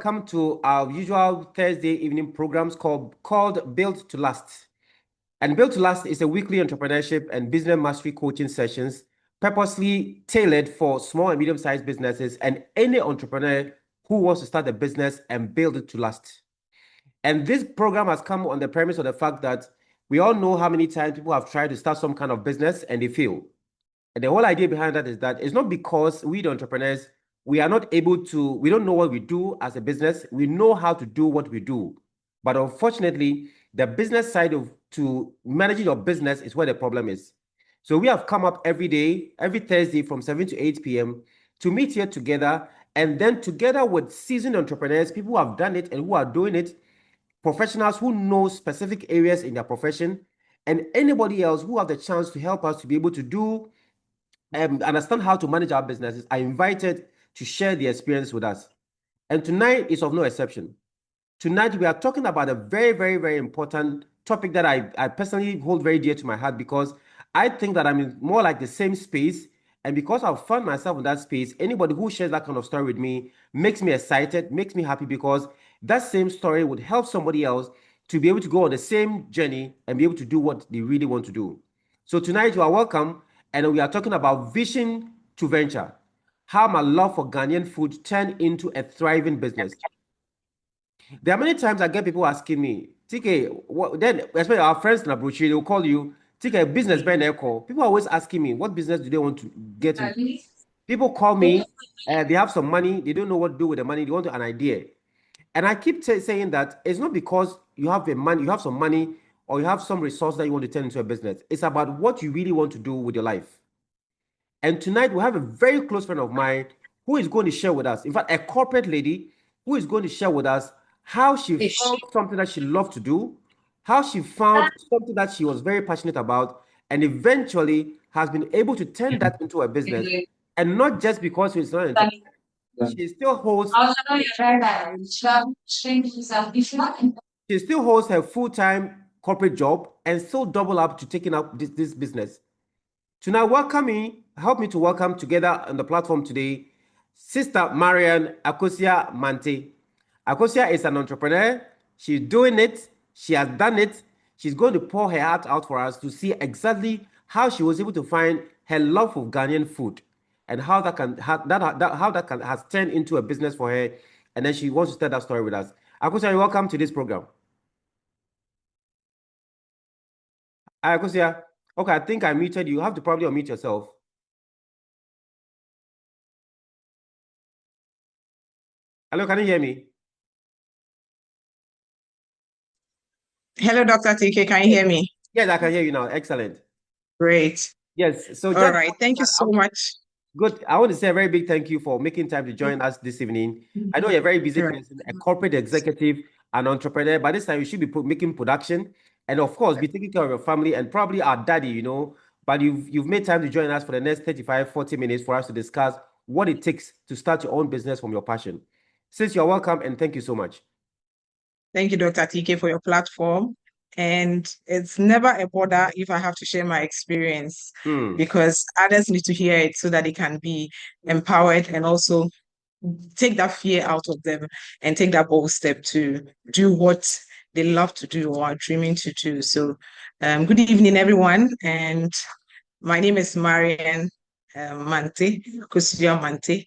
Come to our usual Thursday evening programs called Build to Last. And Build to Last is a weekly entrepreneurship and business mastery coaching sessions purposely tailored for small and medium-sized businesses and any entrepreneur who wants to start a business and build it to last. And this program has come on the premise of the fact that we all know how many times people have tried to start some kind of business and they fail. And the whole idea behind that is that it's not because we, the entrepreneurs, we are not able to, we don't know what we do as a business. We know how to do what we do. But unfortunately, the business side of to managing your business is where the problem is. So we have come up every day, every Thursday from 7 to 8 p.m. to meet here together. And then together with seasoned entrepreneurs, people who have done it and who are doing it, professionals who know specific areas in their profession, and anybody else who have the chance to help us to be able to do understand how to manage our businesses are invited to share their experience with us. And tonight is of no exception. Tonight, we are talking about a very, very, very important topic that I personally hold very dear to my heart because I think that I'm in more like the same space. And because I've found myself in that space, anybody who shares that kind of story with me makes me excited, makes me happy because that same story would help somebody else to be able to go on the same journey and be able to do what they really want to do. So tonight, you are welcome. And we are talking about vision to venture, how my love for Ghanaian food turned into a thriving business. There are many times I get people asking me, TK, then especially our friends in Abuchi, they will call you, TK, business by call. People are always asking me, what business do they want to get into? People call me, they have some money, they don't know what to do with the money, they want an idea. And I keep saying that it's not because you have some money, or you have some resource that you want to turn into a business. It's about what you really want to do with your life. And tonight we have a very close friend of mine who is going to share with us, in fact, a corporate lady who is going to share with us how she found something that she loved to do, how she found something that she was very passionate about, and eventually has been able to turn that into a business. And not just because she's not an entrepreneur, she still holds her full-time corporate job and still double up to taking up this business. To now help me to welcome together on the platform today, Sister Marian Mantey. Akosia is an entrepreneur. She's doing it. She has done it. She's going to pour her heart out for us to see exactly how she was able to find her love of Ghanaian food and how that has turned into a business for her. And then she wants to tell that story with us. Akosia, you're welcome to this program. Hi, Akosia. Okay, I think I muted you. You have to probably unmute yourself. Hello, can you hear me? Hello, Dr. TK. Can you hear me? Yes, I can hear you now. Excellent. Great. Yes. So all right. Thank you so much. Good. I want to say a very big thank you for making time to join us this evening. I know you're a very busy person, a corporate executive, an entrepreneur. By this time, you should be making production and, of course, be taking care of your family and probably our daddy, you know. But you've made time to join us for the next 35, 40 minutes for us to discuss what it takes to start your own business from your passion. Since you're welcome, and thank you so much. Thank you, Dr. TK, for your platform. And it's never a bother if I have to share my experience because others need to hear it so that they can be empowered and also take that fear out of them and take that bold step to do what they love to do or are dreaming to do. So good evening, everyone. And my name is Marian Mantey, Mantey,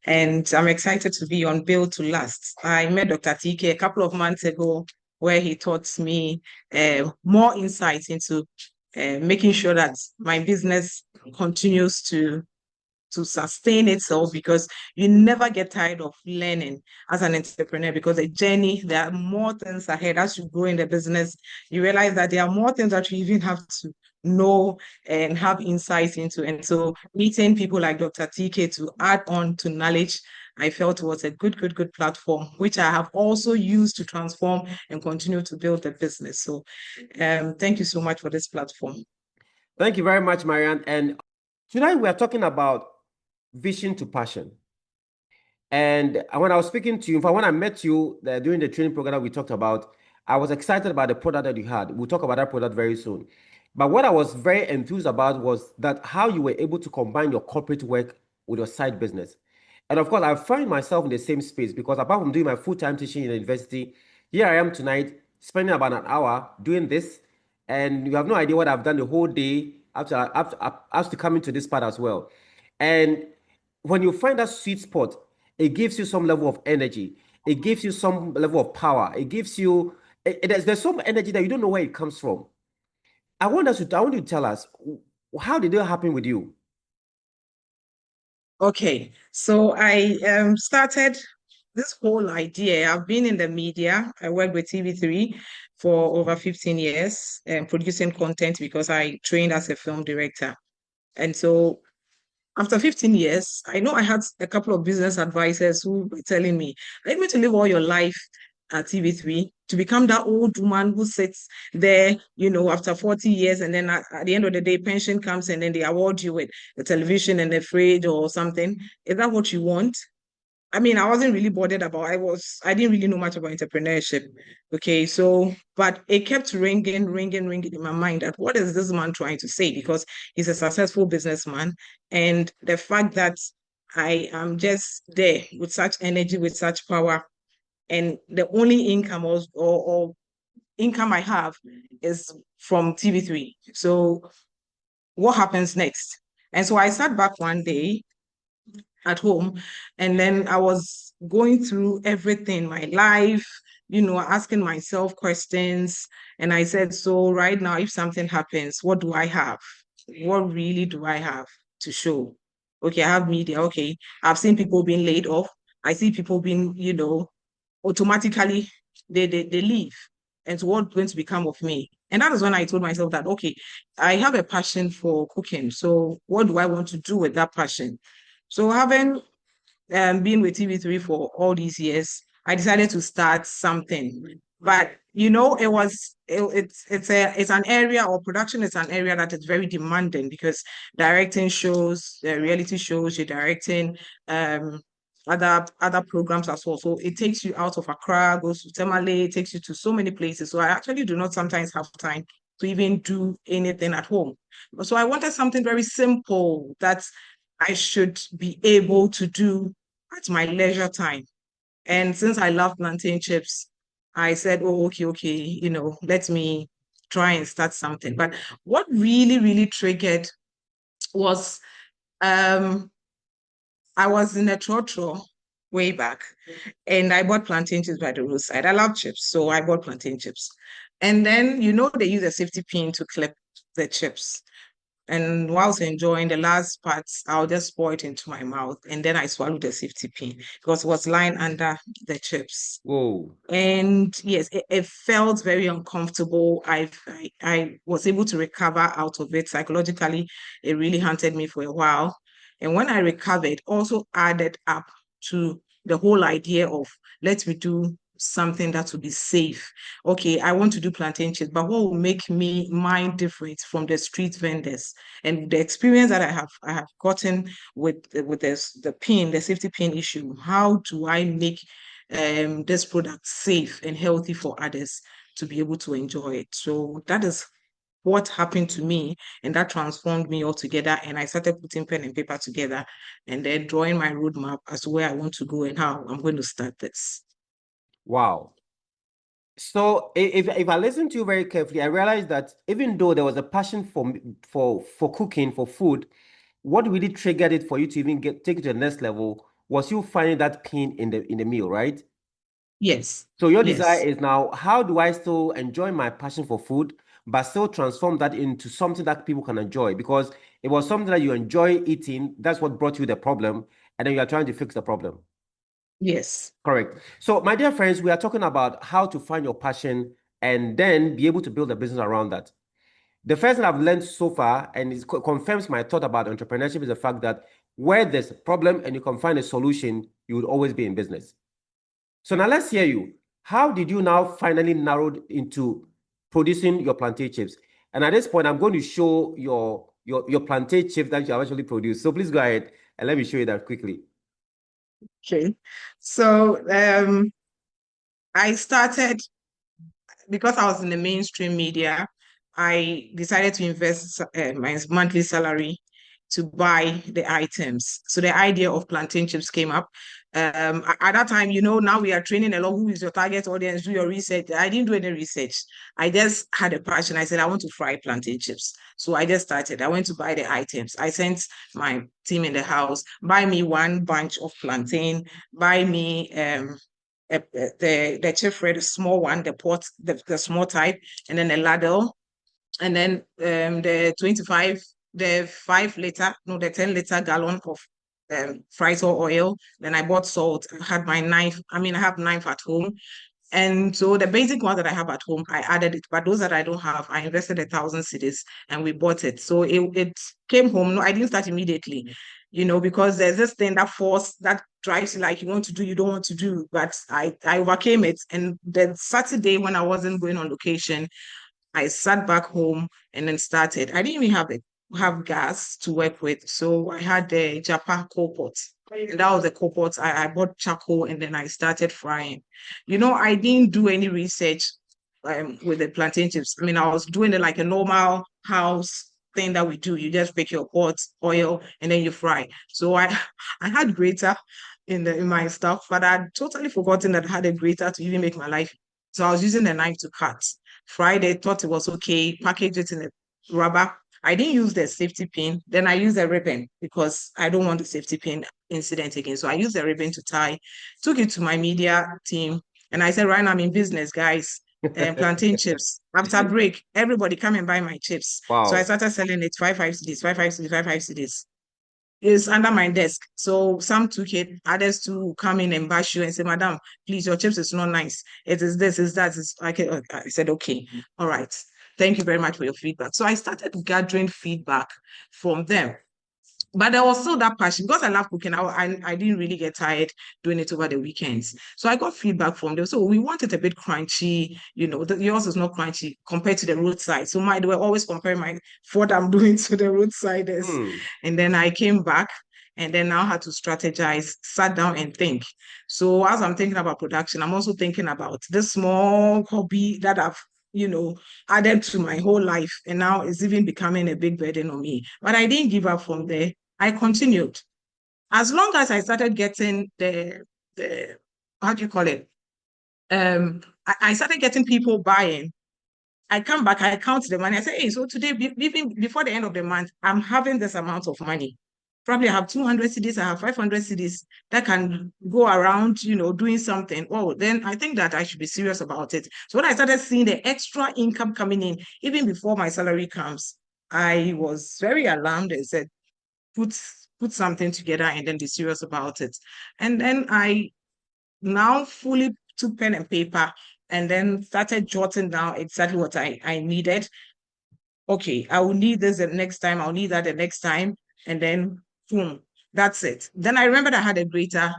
and I'm excited to be on Build to Last. I met Dr. TK a couple of months ago where he taught me more insights into making sure that my business continues to sustain itself, because you never get tired of learning as an entrepreneur, because the journey, there are more things ahead. As you grow in the business, you realize that there are more things that you even have to know and have insights into. And so meeting people like Dr. TK to add on to knowledge, I felt was a good platform, which I have also used to transform and continue to build the business. So thank you so much for this platform. Thank you very much, Marian. And tonight we are talking about vision to passion. And when I was speaking to you, in fact, when I met you during the training program that we talked about, I was excited about the product that you had. We'll talk about that product very soon. But what I was very enthused about was that how you were able to combine your corporate work with your side business. And of course, I find myself in the same space because apart from doing my full-time teaching in the university, here I am tonight spending about an hour doing this. And you have no idea what I've done the whole day after coming to this part as well. And when you find that sweet spot, it gives you some level of energy. It gives you some level of power. It gives you, there's some energy that you don't know where it comes from. I want you to tell us, how did it happen with you? Okay, so I started this whole idea. I've been in the media. I worked with TV3 for over 15 years, producing content because I trained as a film director. And so after 15 years, I know I had a couple of business advisors who were telling me, are you going to live all your life at TV3 to become that old woman who sits there, after 40 years, and then at the end of the day, pension comes and then they award you with the television and the fridge or something. Is that what you want? I mean, I wasn't really bothered about, I didn't really know much about entrepreneurship. Okay, so, but it kept ringing in my mind that what is this man trying to say? Because he's a successful businessman. And the fact that I am just there with such energy, with such power, and the only income or income I have is from TV3. So what happens next? And so I sat back one day at home. And then I was going through everything, my life, asking myself questions. And I said, so right now, if something happens, what do I have? What really do I have to show? Okay, I have media. Okay, I've seen people being laid off. I see people being, automatically they leave. And so what's going to become of me? And that is when I told myself that, okay, I have a passion for cooking. So what do I want to do with that passion? So having been with TV3 for all these years, I decided to start something. But it's an area, or production is an area that is very demanding because directing shows, reality shows, you're directing other programs as well. So it takes you out of Accra, goes to Tamale, it takes you to so many places. So I actually do not sometimes have time to even do anything at home. So I wanted something very simple that I should be able to do at my leisure time. And since I love plantain chips, I said, oh, okay, let me try and start something. But what really, really triggered was I was in a trotro way back and I bought plantain chips by the roadside. I love chips, so I bought plantain chips. And then, they use a safety pin to clip the chips. And whilst enjoying the last parts, I'll just pour it into my mouth. And then I swallowed the safety pin because it was lying under the chips. Whoa. And yes, it felt very uncomfortable. I was able to recover out of it psychologically. It really haunted me for a while. And when I recovered, also added up to the whole idea of let me do something that will be safe. Okay, I want to do plantain chips, but what will make me mine different from the street vendors? And the experience that I have gotten with the pin, the safety pin issue, how do I make this product safe and healthy for others to be able to enjoy it? So that is what happened to me, and that transformed me altogether. And I started putting pen and paper together and then drawing my roadmap as to where I want to go and how I'm going to start this. Wow. So if I listen to you very carefully, I realized that even though there was a passion for cooking, for food, what really triggered it for you to even take it to the next level was you finding that pain in the meal, right? Yes. So your desire Yes. is now, how do I still enjoy my passion for food, but still transform that into something that people can enjoy? Because it was something that you enjoy eating, that's what brought you the problem, and then you are trying to fix the problem. Yes. Correct. So, my dear friends, we are talking about how to find your passion and then be able to build a business around that. The first thing I've learned so far, and it confirms my thought about entrepreneurship, is the fact that where there's a problem and you can find a solution, you would always be in business. So now let's hear you. How did you now finally narrow into producing your plantain chips? And at this point, I'm going to show your plantain chips that you have actually produced. So please go ahead and let me show you that quickly. Okay. So I started because I was in the mainstream media. I decided to invest my monthly salary to buy the items. So the idea of plantain chips came up. At that time, now we are training a lot. Who is your target audience? Do your research. I didn't do any research. I just had a passion. I said, I want to fry plantain chips. So I just started. I went to buy the items. I sent my team in the house, buy me one bunch of plantain, buy me the chip fry, the small one, the pot, the small type, and then a ladle, and then the 10-liter gallon of fried oil. Then I bought salt. I had my knife. I have knife at home. And so the basic ones that I have at home, I added it. But those that I don't have, I invested 1,000 cedis and we bought it. So it came home. No, I didn't start immediately, because there's this thing that force that drives you, like you want to do, you don't want to do. But I overcame it. And then Saturday, when I wasn't going on location, I sat back home and then started. I didn't even have gas to work with. So I had the Japa coal pot. And that was the coal pot. I bought charcoal and then I started frying. I didn't do any research with the plantain chips. I was doing it like a normal house thing that we do. You just pick your pot, oil, and then you fry. So I had grater in my stuff, but I'd totally forgotten that I had a grater to even make my life. So I was using the knife to cut. Fried it, thought it was okay, packaged it in a rubber. I didn't use the safety pin. Then I used a ribbon because I don't want the safety pin incident again. So I used the ribbon to tie, took it to my media team. And I said, right now I'm in business, guys. Plantain chips. After break, everybody come and buy my chips. Wow. So I started selling it 5 cedis, 5 cedis, 5 cedis. It's under my desk. So some took it, others to come in and bash you and say, Madam, please, your chips is not nice. It is this, is that. I said, okay, all right. Thank you very much for your feedback. So I started gathering feedback from them. But there was still that passion because I love cooking. I didn't really get tired doing it over the weekends. So I got feedback from them. So we want it a bit crunchy, yours is not crunchy compared to the roadside. So they were always comparing what I'm doing to the roadsiders. And then I came back and then now had to strategize, sat down and think. So as I'm thinking about production, I'm also thinking about this small hobby that I've added to my whole life. And now it's even becoming a big burden on me. But I didn't give up from there. I continued. As long as I started getting the how do you call it? I started getting people buying. I come back, I count the money. I say, hey, so today, even before the end of the month, I'm having this amount of money. Probably I have 200 cedis, I have 500 cedis that can go around, doing something. Oh, then I think that I should be serious about it. So when I started seeing the extra income coming in, even before my salary comes, I was very alarmed and said, put something together and then be serious about it. And then I now fully took pen and paper and then started jotting down exactly what I needed. Okay, I will need this the next time. I'll need that the next time. And then, boom, that's it. Then I remembered I had a grater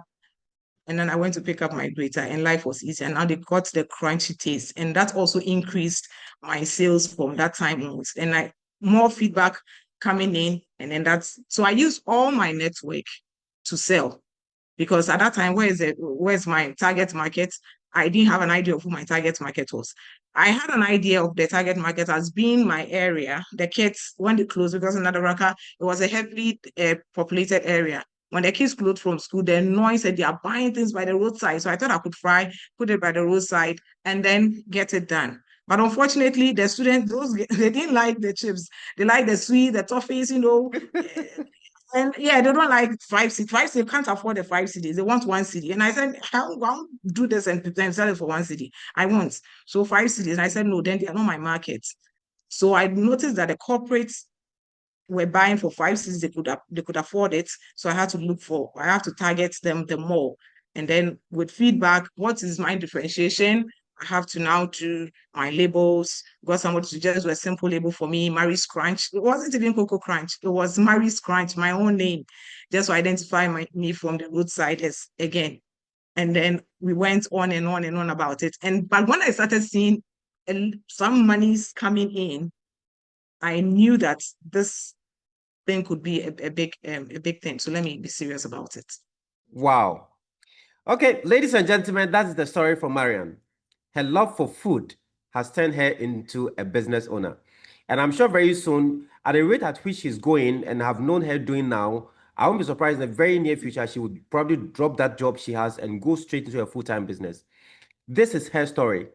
and then I went to pick up my grater and life was easy. And now they got the crunchy taste. And that also increased my sales from that time on. And more feedback coming in. And then so I used all my network to sell. Because at that time, where's my target market? I didn't have an idea of who my target market was. I had an idea of the target market as being my area. The kids, when they closed, because in Nadaraka, it was a heavily populated area. When the kids closed from school, the noise said they are buying things by the roadside. So I thought I could put it by the roadside, and then get it done. But unfortunately, the students, they didn't like the chips. They like the sweet, the toffees, And yeah, they don't like 5 cedis. 5 cedis, can't afford the 5 cedis. They want 1 cedi. And I said, I won't do this and sell it for 1 cedi. I won't. So 5 cedis. And I said, no, then they are not my market. So I noticed that the corporates were buying for 5 cedis. They could afford it. So I have to target them the more. And then with feedback, what is my differentiation? I have to now do my labels. Got somebody to just do a simple label for me, Mary's Crunch. It wasn't even Cocoa Crunch. It was Mary's Crunch, my own name, just to identify me from the roadsiders again. And then we went on and on and on about it. But when I started seeing some monies coming in, I knew that this thing could be a big thing. So let me be serious about it. Wow. Okay, ladies and gentlemen, that's the story for Marian. Her love for food has turned her into a business owner. And I'm sure very soon at the rate at which she's going and have known her doing now, I won't be surprised in the very near future she would probably drop that job she has and go straight into a full-time business. This is her story.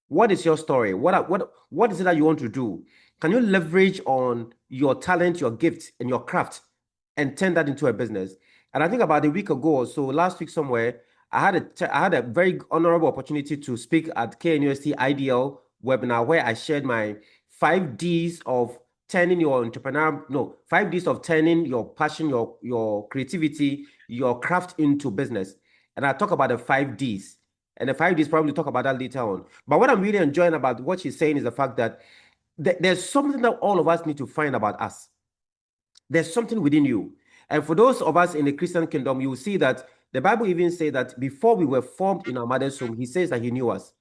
What is your story? What is it that you want to do? Can you leverage on your talent, your gift, and your craft and turn that into a business? And I think about a week ago or so, last week somewhere, I had a very honorable opportunity to speak at KNUST IDL webinar where I shared my 5 Ds of turning your entrepreneur, no, 5 Ds of turning your passion, your creativity, your craft into business. And I talk about the 5 Ds. And the 5 Ds probably talk about that later on. But what I'm really enjoying about what she's saying is the fact that there's something that all of us need to find about us. There's something within you. And for those of us in the Christian kingdom, you will see that the Bible even says that before we were formed in our mother's womb, he says that he knew us.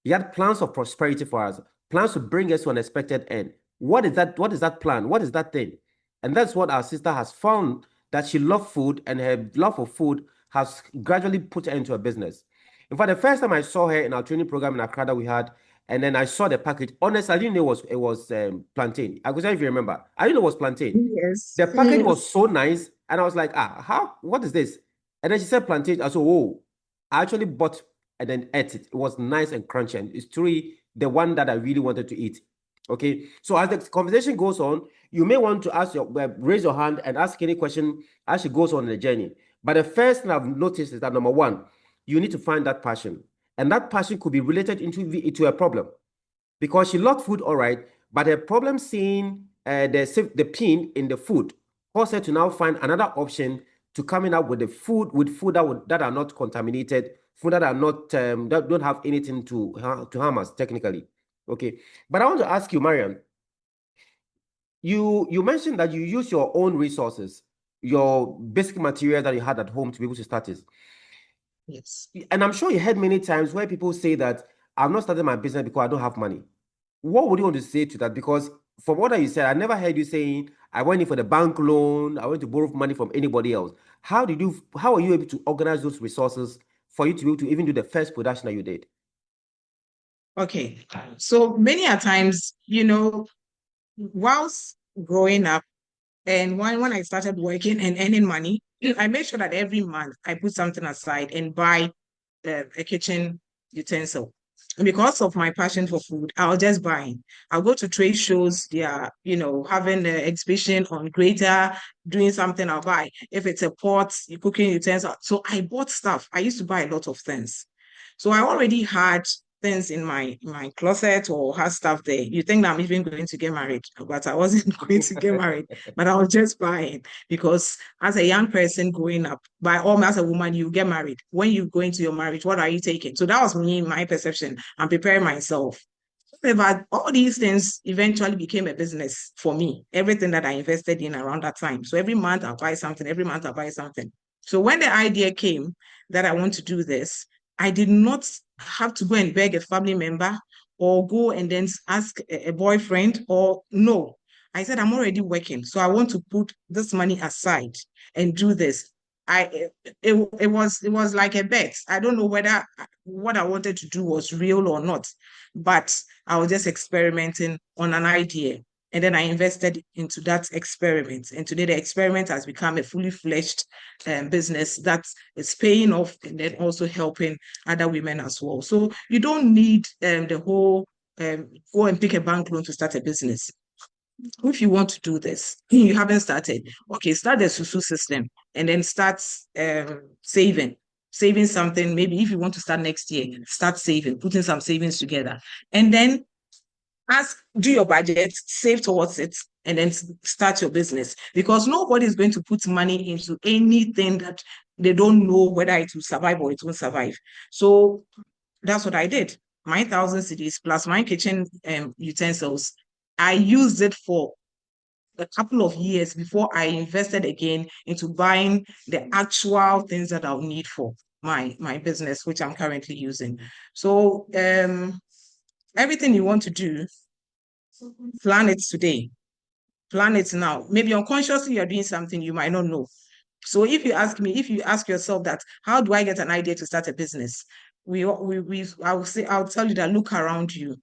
He had plans of prosperity for us, plans to bring us to an expected end. What is that? What is that plan? What is that thing? And that's what our sister has found, that she loved food, and her love for food has gradually put her into a business. In fact, the first time I saw her in our training program in Accra that we had, and then I saw the package. Honestly, I didn't know it was plantain. I was, if you remember, I didn't know it was plantain. Yes. The package was so nice, and I was like, how? What is this? And then she said plantain. I said, oh, I actually bought and then ate it. It was nice and crunchy, and it's truly the one that I really wanted to eat. Okay, so as the conversation goes on, you may want to raise your hand and ask any question as she goes on the journey. But the first thing I've noticed is that number one, you need to find that passion. And that passion could be related into a problem. Because she loved food, all right, but her problem seeing the pin in the food caused her to now find another option to coming up with the food that are not contaminated, food that are not that don't have anything to harm us technically. Okay, but I want to ask you, Marian, you mentioned that you use your own resources, your basic material that you had at home to be able to start this. Yes. And I'm sure you heard many times where people say that I'm not starting my business because I don't have money. What would you want to say to that? Because from what you said, I never heard you saying I went in for the bank loan, I went to borrow money from anybody else. How are you able to organize those resources for you to be able to even do the first production that you did? Okay. So many a times, whilst growing up, and when I started working and earning money, I made sure that every month I put something aside and buy a kitchen utensil. And because of my passion for food, I'll just buy. I'll go to trade shows. They are, having an exhibition on greater, doing something, I'll buy. If it's a pot, cooking utensil. So I bought stuff. I used to buy a lot of things. So I already had things in my closet or had stuff there. You think that I'm even going to get married, but I wasn't going to get married, but I was just buying because as a young person growing up, by all as a woman, you get married. When you go into your marriage, what are you taking? So that was me, my perception. I'm preparing myself. But all these things eventually became a business for me. Everything that I invested in around that time. So every month I'll buy something, every month I'll buy something. So when the idea came that I want to do this, I did not have to go and beg a family member or go and then ask a boyfriend or no. I said, I'm already working. So I want to put this money aside and do this. It was like a bet. I don't know whether what I wanted to do was real or not, but I was just experimenting on an idea. And then I invested into that experiment. And today the experiment has become a fully fledged business that is paying off and then also helping other women as well. So you don't need the whole go and pick a bank loan to start a business. If you want to do this, you haven't started, okay, start the SUSU system and then start saving something. Maybe if you want to start next year, start saving, putting some savings together. And then do your budget, save towards it, and then start your business. Because nobody is going to put money into anything that they don't know whether it will survive or it won't survive. So that's what I did. My 1,000 cedis plus my kitchen utensils, I used it for a couple of years before I invested again into buying the actual things that I'll need for my business, which I'm currently using. So everything you want to do, plan it today. Plan it now. Maybe unconsciously you're doing something you might not know. So if you ask yourself that, how do I get an idea to start a business? I'll tell you that look around you.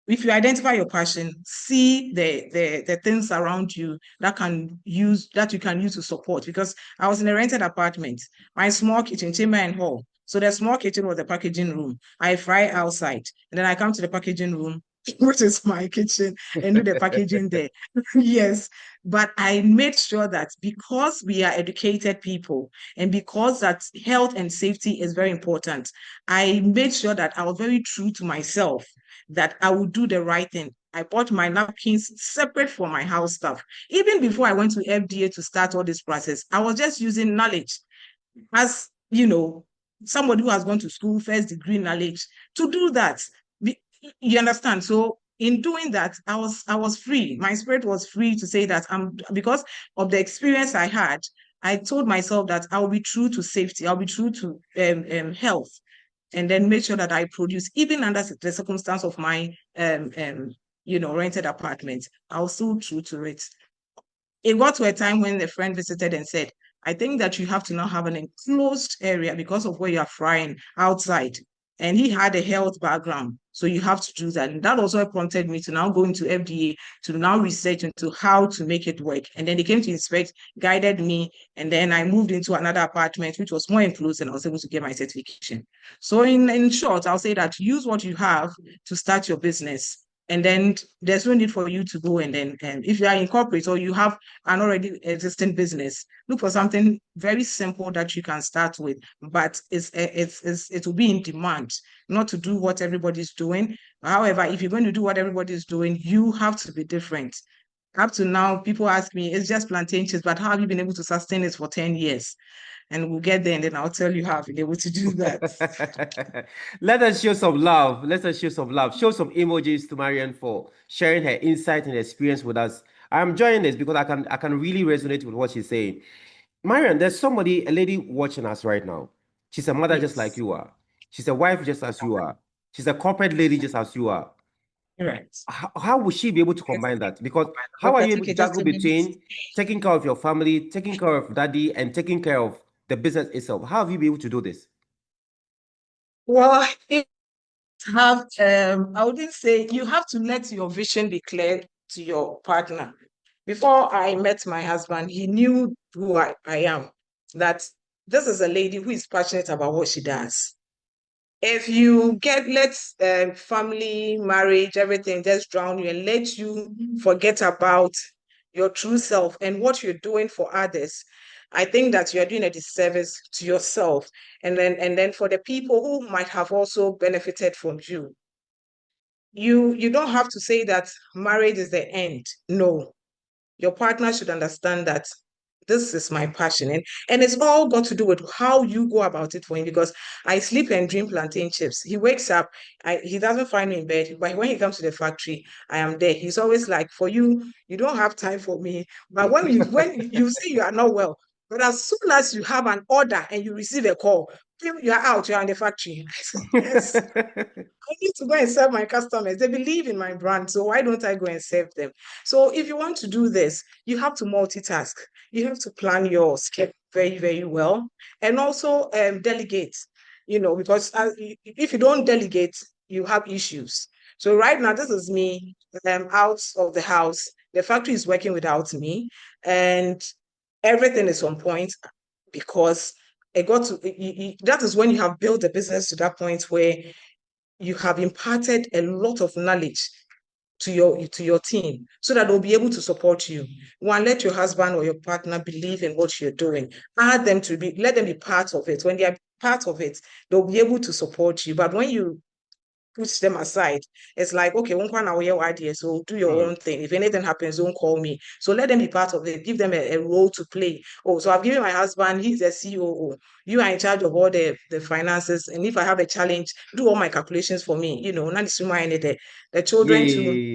if you identify your passion, see the things around you that you can use to support. Because I was in a rented apartment, my small kitchen, chamber and hall. So the small kitchen was the packaging room. I fry outside, and then I come to the packaging room, which is my kitchen, and do the packaging there. Yes, but I made sure that because we are educated people, and because that health and safety is very important, I made sure that I was very true to myself, that I would do the right thing. I bought my napkins separate from my house stuff. Even before I went to FDA to start all this process, I was just using knowledge as, somebody who has gone to school, first degree knowledge, to do that. You understand? So in doing that, I was free. My spirit was free to say that because of the experience I had, I told myself that I'll be true to safety, I'll be true to health, and then make sure that I produce, even under the circumstance of my rented apartment. I was still true to it. It got to a time when the friend visited and said, I think that you have to now have an enclosed area because of where you're frying outside. And he had a health background. So you have to do that. And that also prompted me to now go into FDA to now research into how to make it work. And then they came to inspect, guided me. And then I moved into another apartment, which was more enclosed, and I was able to get my certification. So in short, I'll say that use what you have to start your business. And then there's no need for you to go and then, if you are in corporate or you have an already existing business, look for something very simple that you can start with, but it will be in demand, not to do what everybody's doing. However, if you're going to do what everybody's doing, you have to be different. Up to now, people ask me, it's just plantain chips, but how have you been able to sustain it for 10 years? And we'll get there, and then I'll tell you how I've been able to do that. Let us show some love. Let us show some love. Show some emojis to Marian for sharing her insight and experience with us. I'm enjoying this because I can really resonate with what she's saying. Marian, there's a lady watching us right now. She's a mother just like Yes, you are. She's a wife just as you are. She's a corporate lady just as you are. right. How will she be able to combine that? Because how are Dr. you able to TK, just juggle a minute. between taking care of your family, taking care of daddy, and taking care of the business itself? How have you been able to do this? Well, I wouldn't say you have to let your vision be clear to your partner. Before I met my husband, he knew who I am, that this is a lady who is passionate about what she does. If you let family, marriage, everything just drown you and let you forget about your true self and what you're doing for others, I think that you're doing a disservice to yourself, and then for the people who might have also benefited from you. You don't have to say that marriage is the end. No, your partner should understand that this is my passion. And it's all got to do with how you go about it for him, because I sleep and dream plantain chips. He wakes up, he doesn't find me in bed, but when he comes to the factory, I am there. He's always like, for you, you don't have time for me. But when you see you are not well, but as soon as you have an order and you receive a call, you are out, you are in the factory. I said, yes, I need to go and serve my customers. They believe in my brand, so why don't I go and serve them? So if you want to do this, you have to multitask. You have to plan your schedule very, very well, and also delegate. Because if you don't delegate, you have issues. So right now, this is me out of the house. The factory is working without me, and everything is on point because that is when you have built a business to that point where you have imparted a lot of knowledge to your team so that they'll be able to support you. One, let your husband or your partner believe in what you're doing. Let them be part of it. When they are part of it, they'll be able to support you. But when you push them aside, it's like, okay, idea, so do your own Hmm. thing. If anything happens, don't call me. So let them be part of it. Give them a role to play. Oh, so I've given my husband, he's a COO. You are in charge of all the finances. And if I have a challenge, do all my calculations for me. Not the children to Yay.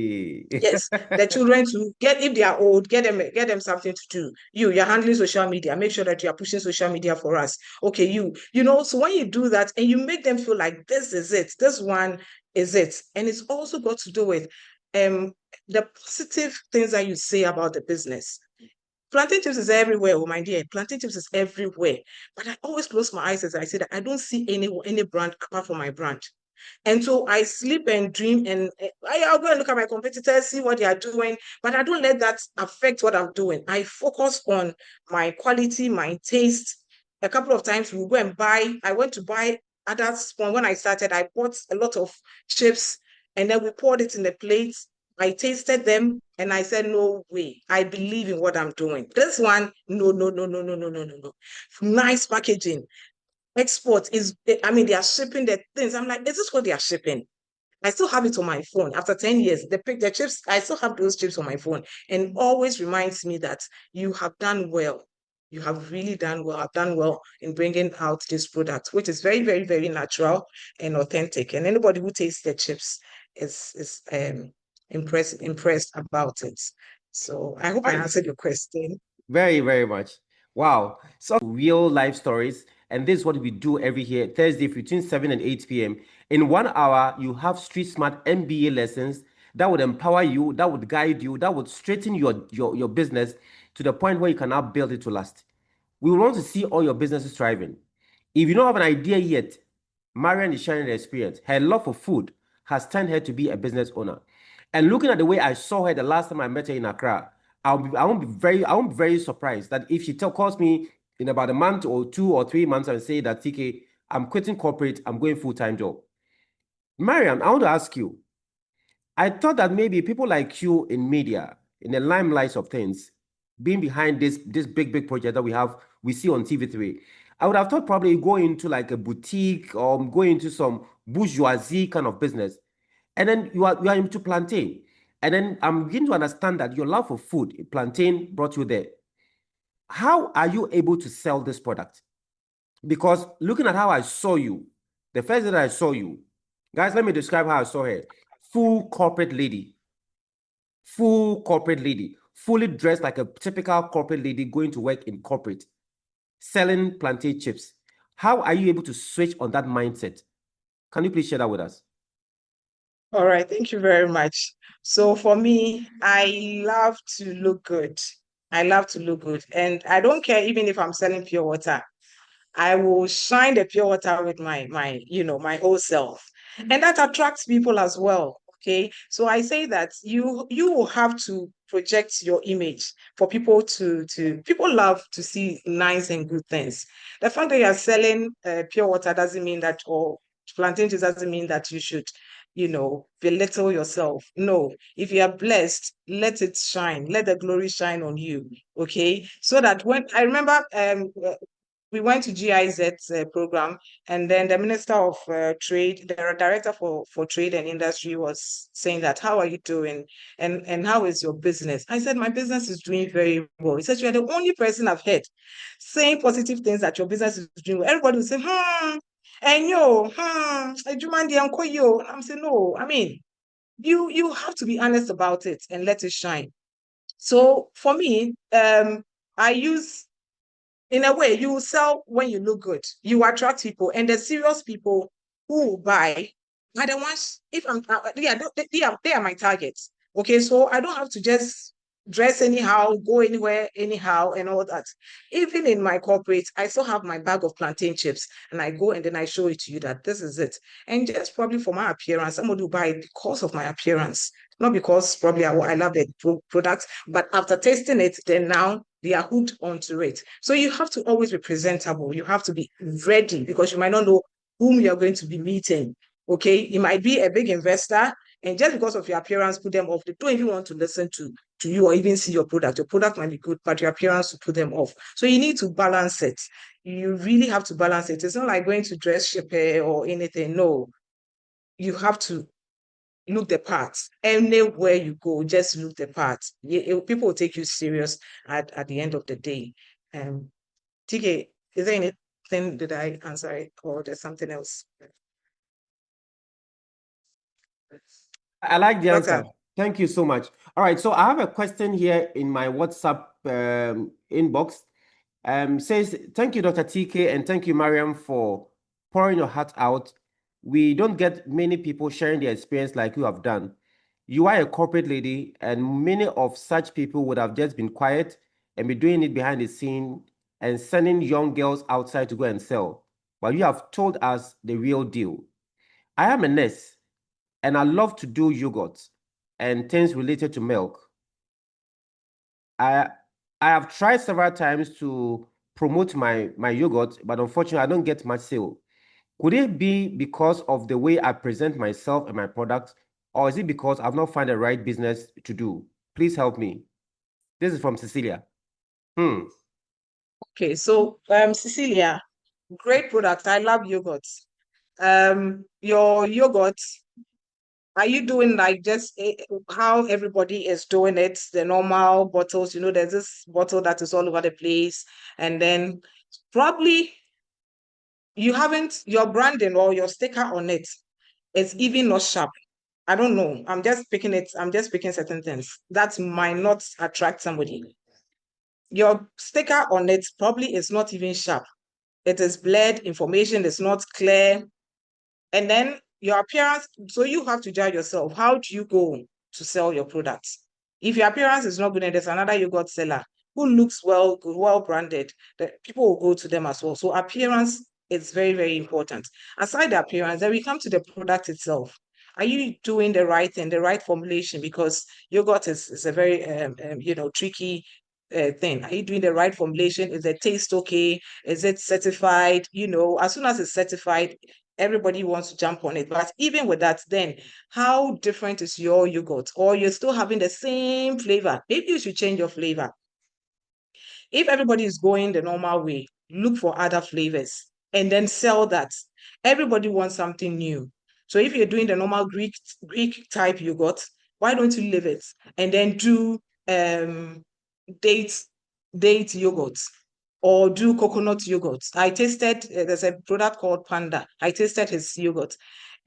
Yes, the children to get, if they are old, get them something to do. You're handling social media. Make sure that you are pushing social media for us. Okay, so when you do that and you make them feel like this is it, this one is it, and it's also got to do with um the positive things that you say about the business. Plantain chips is everywhere, oh my dear. Plantain chips is everywhere. But I always close my eyes as I say that I don't see any brand apart from my brand. And so I sleep and dream, and I'll go and look at my competitors, see what they are doing, but I don't let that affect what I'm doing. I focus on my quality, my taste. A couple of times we'll go and I went to buy at that point when I started, I bought a lot of chips and then we poured it in the plates. I tasted them and I said, no way, I believe in what I'm doing. This one, no, no, no, no, no, no, no, no, no. Nice packaging. Export is, I mean, they are shipping the things. I'm like, is this what they are shipping? I still have it on my phone after 10 years. The chips, I still have those chips on my phone, and always reminds me that you have done well. You have really done well. I've done well in bringing out this product, which is very, very, very natural and authentic. And anybody who tastes the chips is impressed about it. So I hope I answered your question. Very, very much. Wow. So real life stories. And this is what we do every year, Thursday between 7 and 8 p.m. In 1 hour, you have street smart MBA lessons that would empower you, that would guide you, that would straighten your business to the point where you can now build it to last. We want to see all your businesses thriving. If you don't have an idea yet, Marian is sharing her experience. Her love for food has turned her to be a business owner. And looking at the way I saw her the last time I met her in Accra, I won't be very surprised that if she calls me in about a month or 2 or 3 months and say that, TK, I'm quitting corporate, I'm going full-time job. Marian, I want to ask you, I thought that maybe people like you in media, in the limelight of things, being behind this big project that we see on TV3, I would have thought probably go into like a boutique or go into some bourgeoisie kind of business. And then you are into plantain. And then I'm beginning to understand that your love for food, plantain, brought you there. How are you able to sell this product? Because looking at how I saw you, the first day that I saw you, guys, let me describe how I saw her. Full corporate lady, fully dressed like a typical corporate lady going to work in corporate, selling plantain chips. How are you able to switch on that mindset? Can you please share that with us? All right, thank you very much. So for me, I love to look good. I love to look good. And I don't care even if I'm selling pure water. I will shine the pure water with my whole self. And that attracts people as well. Okay. So I say that you will have to project your image for people people love to see nice and good things. The fact that you're selling pure water doesn't mean that, or plantain juice doesn't mean that you should, belittle yourself. No, if you are blessed, let it shine. Let the glory shine on you. Okay. So that when I remember we went to GIZ program, and then the Minister of Trade, the Director for Trade and Industry, was saying that, how are you doing? And how is your business? I said, my business is doing very well. He said, you are the only person I've heard saying positive things that your business is doing well. Everybody will say, and yo, I'm saying, no, I mean, you have to be honest about it and let it shine. So for me, I use, in a way, you sell when you look good. You attract people, and the serious people who buy are the ones. If I'm, they are my targets. Okay, so I don't have to just dress anyhow, go anywhere anyhow, and all that. Even in my corporate, I still have my bag of plantain chips, and I go and then I show it to you that this is it. And just probably for my appearance, somebody will buy it because of my appearance, not because probably I love the product, but after tasting it, then now they are hooked onto it. So you have to always be presentable. You have to be ready, because you might not know whom you're going to be meeting. Okay, it might be a big investor, and just because of your appearance, put them off. They don't even want to listen to you or even see your product. Your product might be good, but your appearance will put them off. So you need to balance it. You really have to balance it. It's not like going to dress ship or anything. No, you have to look the part. Anywhere you go, just look the part. People will take you serious at the end of the day. TK, is there anything that I answer it, or there's something else? I like the Doctor. answer. Thank you so much. All right, so I have a question here in my WhatsApp inbox. Says, thank you, Dr. TK, and thank you, Mariam, for pouring your heart out. We don't get many people sharing their experience like you have done. You are a corporate lady, and many of such people would have just been quiet and be doing it behind the scene and sending young girls outside to go and sell. But you have told us the real deal. I am a nurse and I love to do yogurt and things related to milk. I have tried several times to promote my yogurt, but unfortunately, I don't get much sale. Could it be because of the way I present myself and my product, or is it because I've not found the right business to do? Please help me. This is from Cecilia. Okay, so Cecilia, great product. I love yogurt. Your yogurt, are you doing like just how everybody is doing it, the normal bottles? You know, there's this bottle that is all over the place, and then probably you haven't your branding or your sticker on it. It's even not sharp. I don't know. I'm just picking certain things that might not attract somebody. Your sticker on it probably is not even sharp. It is blurred, information is not clear. And then your appearance, so you have to judge yourself. How do you go to sell your products? If your appearance is not good and there's another yogurt seller who looks well branded, that people will go to them as well. So appearance is very, very important. Aside the appearance, then we come to the product itself. Are you doing the right thing, the right formulation? Because yogurt is a very tricky thing. Are you doing the right formulation? Is the taste okay? Is it certified? As soon as it's certified, everybody wants to jump on it. But even with that, then how different is your yogurt? Or you're still having the same flavor? Maybe you should change your flavor. If everybody is going the normal way, look for other flavors and then sell that. Everybody wants something new. So if you're doing the normal Greek type yogurt, why don't you leave it and then do date yogurt or do coconut yogurt? I tasted, there's a product called Panda. I tasted his yogurt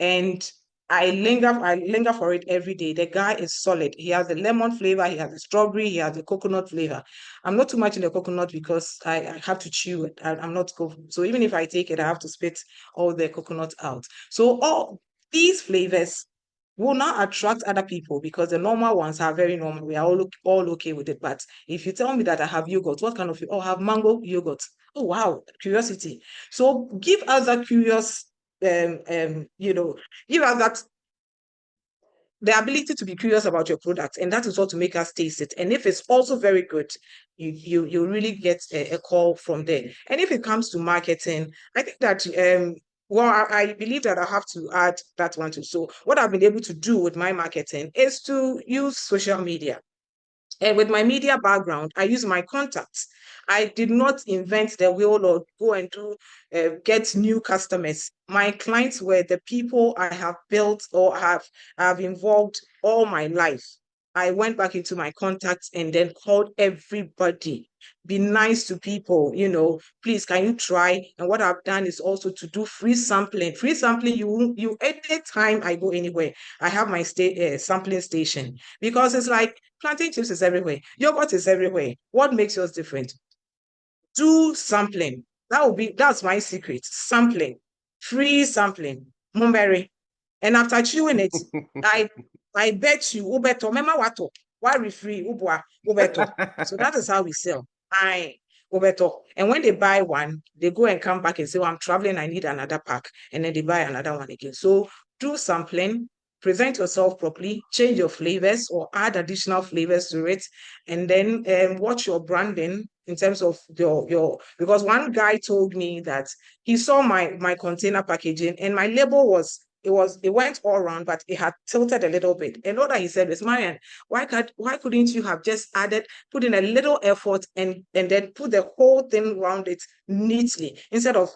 and I linger for it every day. The guy is solid. He has the lemon flavor, he has the strawberry, he has the coconut flavor. I'm not too much in the coconut because I have to chew it. I'm not so even if I take it, I have to spit all the coconut out. So all these flavors will not attract other people because the normal ones are very normal. We are all okay with it. But if you tell me that I have yogurt, what kind of, I have mango yogurt. Oh, wow, curiosity. So give us that curious, give us that the ability to be curious about your product, and that is what to make us taste it. And if it's also very good, you really get a call from there. And if it comes to marketing, I think that I believe that I have to add that one too. So what I've been able to do with my marketing is to use social media. And with my media background, I use my contacts. I did not invent the wheel or go and get new customers. My clients were the people I have built or have involved all my life. I went back into my contacts and then called everybody. Be nice to people, please, can you try? And what I've done is also to do free sampling. Free sampling, you anytime I go anywhere, I have my sampling station because it's like plantain chips is everywhere. Yogurt is everywhere. What makes yours different? Do sampling. That's my secret. Sampling. Free sampling. Mumberi. And after chewing it, I bet you ubeto. Mema wato. Why free ubwa ubeto. So that is how we sell. Ubeto. And when they buy one, they go and come back and say, I'm traveling, I need another pack. And then they buy another one again. So do sampling, present yourself properly, change your flavors or add additional flavors to it, and then watch your branding in terms of your because one guy told me that he saw my container packaging and my label it went all around, but it had tilted a little bit. And all that he said was, Marian, why couldn't you have just put in a little effort and then put the whole thing around it neatly instead of,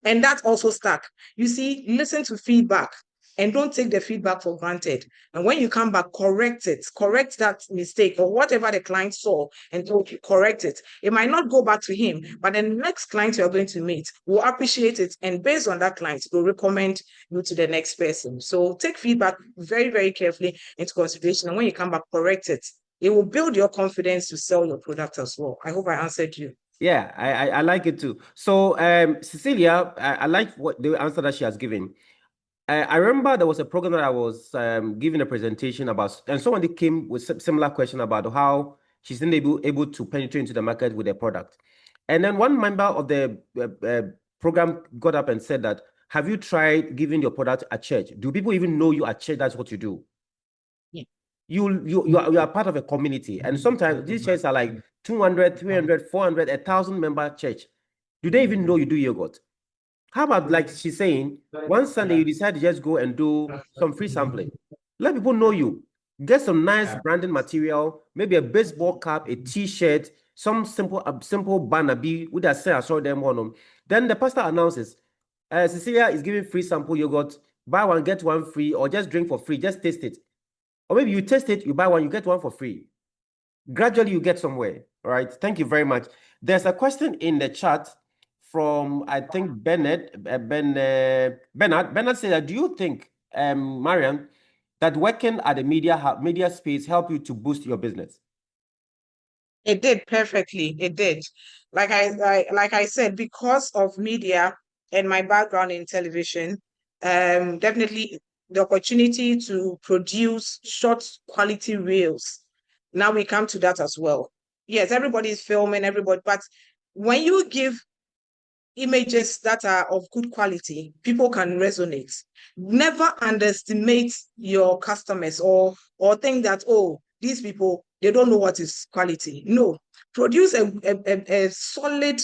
and that also stuck. You see, listen to feedback. And don't take the feedback for granted. And when you come back, correct that mistake or whatever the client saw and told you, correct it. It might not go back to him, but the next client you're going to meet will appreciate it. And based on that client, will recommend you to the next person. So take feedback very, very carefully into consideration. And when you come back, correct it. It will build your confidence to sell your product as well. I hope I answered you. Yeah, I like it too. So, Cecilia, I like what the answer that she has given. I remember there was a program that I was giving a presentation about, and someone came with similar question about how she's not able to penetrate into the market with a product. And then one member of the program got up and said that have you tried giving your product at church? Do people even know you at church? That's what you do. Yeah. You are part of a community. And sometimes these churches are like 200, 300, 400, 1,000 member church. Do they even know you do yogurt? How about, like she's saying, one Sunday you decide to just go and do some free sampling. Let people know you. Get some nice branding material, maybe a baseball cap, a t-shirt, some simple banner be with that say I saw them on them. Then the pastor announces, Cecilia is giving free sample yogurt, buy one, get one free, or just drink for free, just taste it. Or maybe you taste it, you buy one, you get one for free. Gradually you get somewhere. All right. Thank you very much. There's a question in the chat from, I think, Bernard. Bernard said that, do you think, Marian, that working at the media space help you to boost your business? It did perfectly. It did. Like I said, because of media and my background in television, definitely the opportunity to produce short quality reels. Now we come to that as well. Yes, everybody's filming, everybody, but when you give images that are of good quality, people can resonate. Never underestimate your customers or think that, oh, these people, they don't know what is quality. No, produce a solid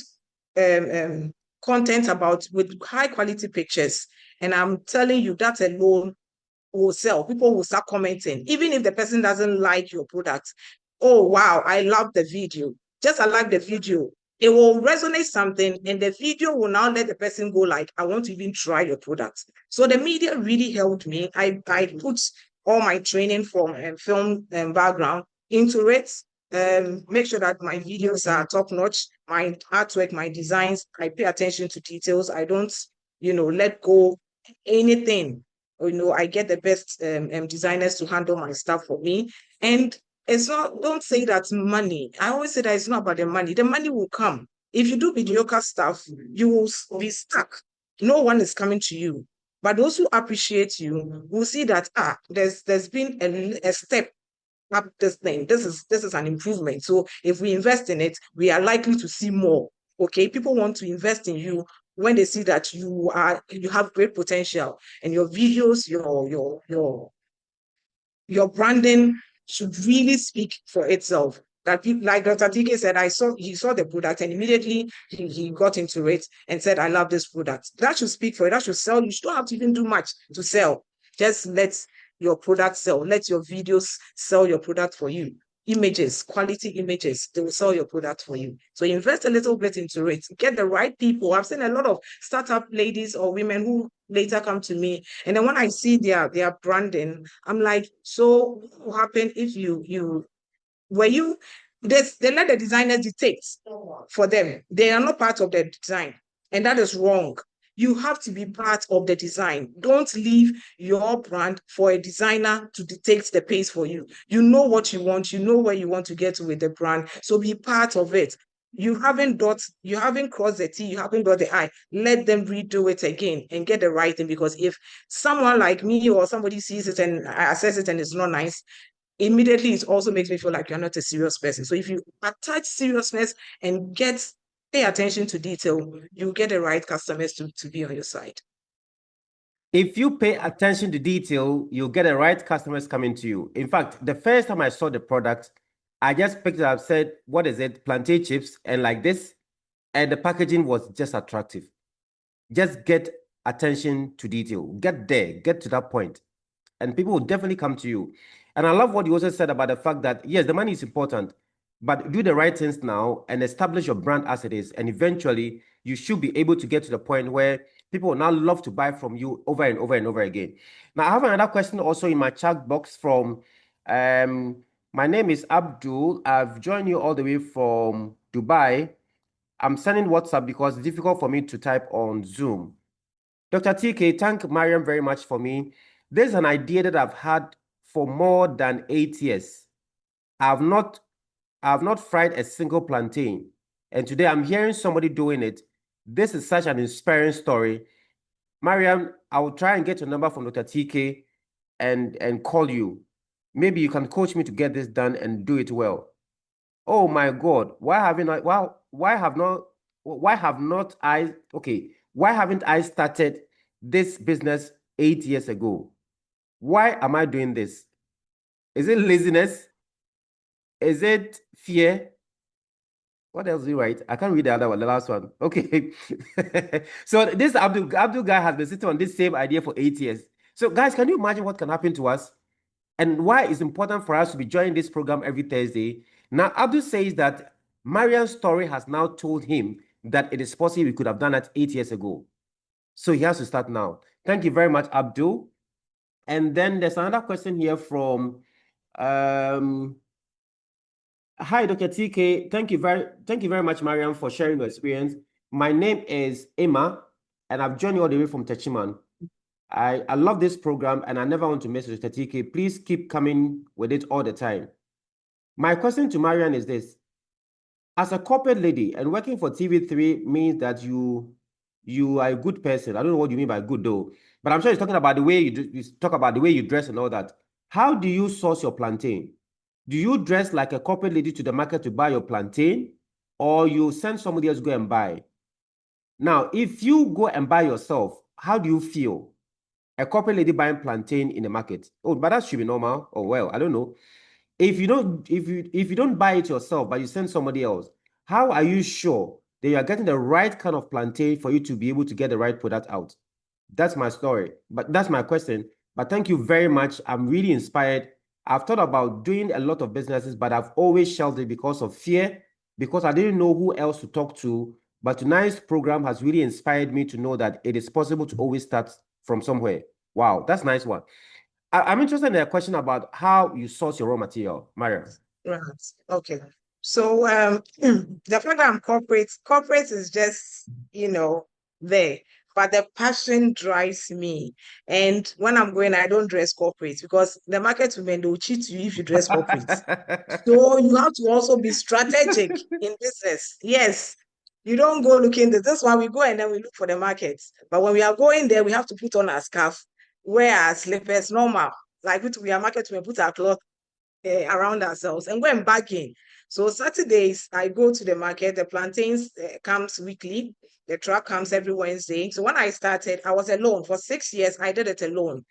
content with high quality pictures. And I'm telling you, that alone will sell. People will start commenting, even if the person doesn't like your product. Oh, wow, I love the video. Just I like the video. It will resonate something, and the video will now let the person go like, I want to even try your product. So the media really helped me. I put all my training from film background into it. Make sure that my videos are top notch, my artwork, my designs. I pay attention to details. I don't, let go anything. I get the best designers to handle my stuff for me. And it's not, don't say that's money. I always say that it's not about the money. The money will come. If you do mediocre stuff, you will be stuck. No one is coming to you. But those who appreciate you will see that, there's been a step up this thing. This is an improvement. So if we invest in it, we are likely to see more. Okay. People want to invest in you when they see that you have great potential, and your videos, your branding should really speak for itself. That people, like Dr. TK said, he saw the product and immediately he got into it and said, I love this product. That should speak for it. That should sell. You don't have to even do much to sell. Just let your product sell. Let your videos sell your product for you. Images, quality images, they will sell your product for you. So invest a little bit into it. Get the right people. I've seen a lot of startup ladies or women who later come to me, and then when I see their branding, I'm like, so what happened if they let the designers dictate for them? They are not part of the design, and that is wrong. You have to be part of the design. Don't leave your brand for a designer to dictate the pace for you. You know what you want. You know where you want to get to with the brand. So be part of it. You haven't crossed the T, you haven't dot the I. Let them redo it again and get the right thing. Because if someone like me or somebody sees it and assess it and it's not nice, immediately it also makes me feel like you're not a serious person. So if you attach seriousness and pay attention to detail, you get the right customers to be on your side. If you pay attention to detail, you'll get the right customers coming to you. In fact, the first time I saw the product, I just picked it up, said, what is it? Plantain chips, and like this. And the packaging was just attractive. Just get attention to detail. Get there, get to that point, and people will definitely come to you. And I love what you also said about the fact that, yes, the money is important, but do the right things now and establish your brand as it is. And eventually, you should be able to get to the point where people will now love to buy from you over and over and over again. Now, I have another question also in my chat box from, my name is Abdul. I've joined you all the way from Dubai. I'm sending WhatsApp because it's difficult for me to type on Zoom. Dr. TK, thank Mariam very much for me. There's an idea that I've had for more than 8 years. I've not fried a single plantain. And today I'm hearing somebody doing it. This is such an inspiring story. Mariam, I will try and get your number from Dr. TK and call you. Maybe you can coach me to get this done and do it well. Oh my God, why haven't I started this business 8 years ago. Why am I doing this? Is it laziness? Is it fear? What else do you write? I can't read the other one, the last one. Okay. So this Abdul guy has been sitting on this same idea for 8 years. So guys, can you imagine what can happen to us? And why it's important for us to be joining this program every Thursday? Now, Abdul says that Marian's story has now told him that it is possible we could have done that 8 years ago. So he has to start now. Thank you very much, Abdul. And then there's another question here from hi, Dr. TK. Thank you very much, Mariam, for sharing your experience. My name is Emma, and I've joined you all the way from Techiman. I love this program, and I never want to miss it, Dr. TK. Please keep coming with it all the time. My question to Mariam is this. As a corporate lady, and working for TV3 means that you are a good person. I don't know what you mean by good, though. But I'm sure you're talking about the way you talk about the way you dress and all that. How do you source your plantain? Do you dress like a corporate lady to the market to buy your plantain, or you send somebody else to go and buy? Now, if you go and buy yourself, how do you feel? A corporate lady buying plantain in the market. Oh, but that should be normal. Oh, well, I don't know. If you don't buy it yourself, but you send somebody else, how are you sure that you are getting the right kind of plantain for you to be able to get the right product out? That's my story, but that's my question. But thank you very much. I'm really inspired. I've thought about doing a lot of businesses, but I've always shelved it because of fear, because I didn't know who else to talk to. But tonight's program has really inspired me to know that it is possible to always start from somewhere. Wow, that's a nice one. I'm interested in a question about how you source your raw material, Maria. Right. Okay. So the fact that I'm corporate is just, there. But the passion drives me. And when I'm going, I don't dress corporate because the market women, they'll cheat you if you dress corporate. So you have to also be strategic in business. Yes. You don't go looking this. That's why we go and then we look for the market. But when we are going there, we have to put on our scarf, wear our slippers, normal. Like we are market, we put our cloth around ourselves and go and bargain. So Saturdays, I go to the market. The plantains comes weekly. The truck comes every Wednesday. So when I started, I was alone. For 6 years, I did it alone,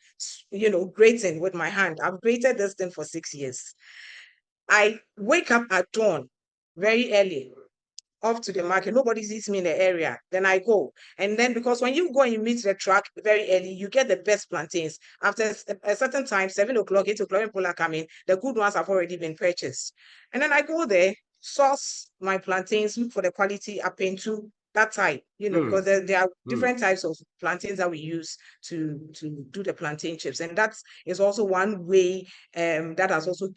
grating with my hand. I've grated this thing for 6 years. I wake up at dawn very early, off to the market. Nobody sees me in the area. Then I go. And then because when you go and you meet the truck very early, you get the best plantains. After a certain time, 7 o'clock, 8 o'clock, when people are coming, the good ones have already been purchased. And then I go there, source my plantains, look for the quality up into that type, because there are different types of plantains that we use to do the plantain chips. And that is also one way that has also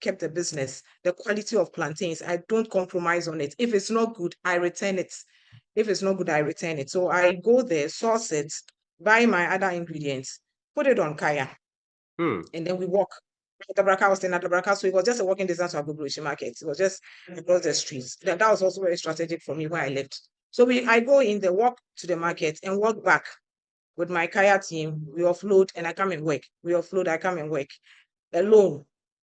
kept the business. The quality of plantains, I don't compromise on it. If it's not good, I return it. If it's not good, I return it. So I go there, source it, buy my other ingredients, put it on Kaya, and then we walk. I was staying at Tabraka, so it was just a walking distance to Agogoshi Market. It was just across the streets. That was also very strategic for me where I lived. So I go in the walk to the market and walk back with my Kaya team. We offload and I come and work. We offload, I come and work alone.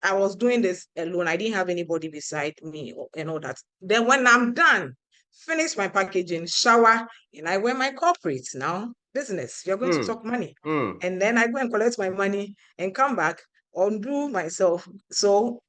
I was doing this alone. I didn't have anybody beside me and all that. Then when I'm done, finish my packaging, shower, and I wear my corporate now. Business, you're going to talk money. And then I go and collect my money and come back, undo myself. So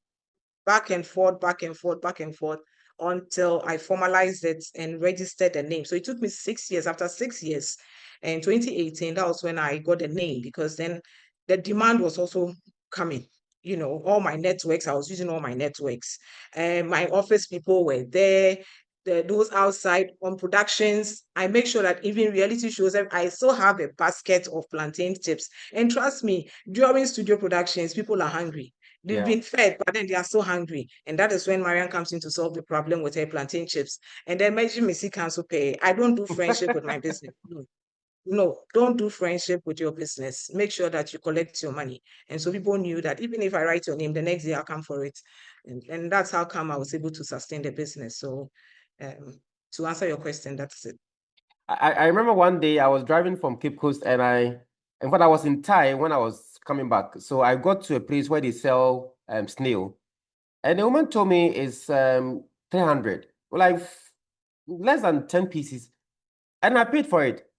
back and forth, back and forth, back and forth until I formalized it and registered the name. So it took me 6 years. After 6 years, in 2018, that was when I got the name, because then the demand was also coming. All my networks, I was using all my networks. And my office people were there. Those outside on productions, I make sure that even reality shows, I still have a basket of plantain chips. And trust me, during studio productions, people are hungry. They've been fed, but then they are so hungry. And that is when Marian comes in to solve the problem with her plantain chips. And then Meji Missy cancel pay. I don't do friendship with my business. No, don't do friendship with your business. Make sure that you collect your money. And so people knew that even if I write your name, the next day I'll come for it. And that's how come I was able to sustain the business. So to answer your question, that's it. I remember one day I was driving from Cape Coast and I was in Thai when I was coming back. So I got to a place where they sell snail. And the woman told me it's 300. Well, like less than 10 pieces. And I paid for it.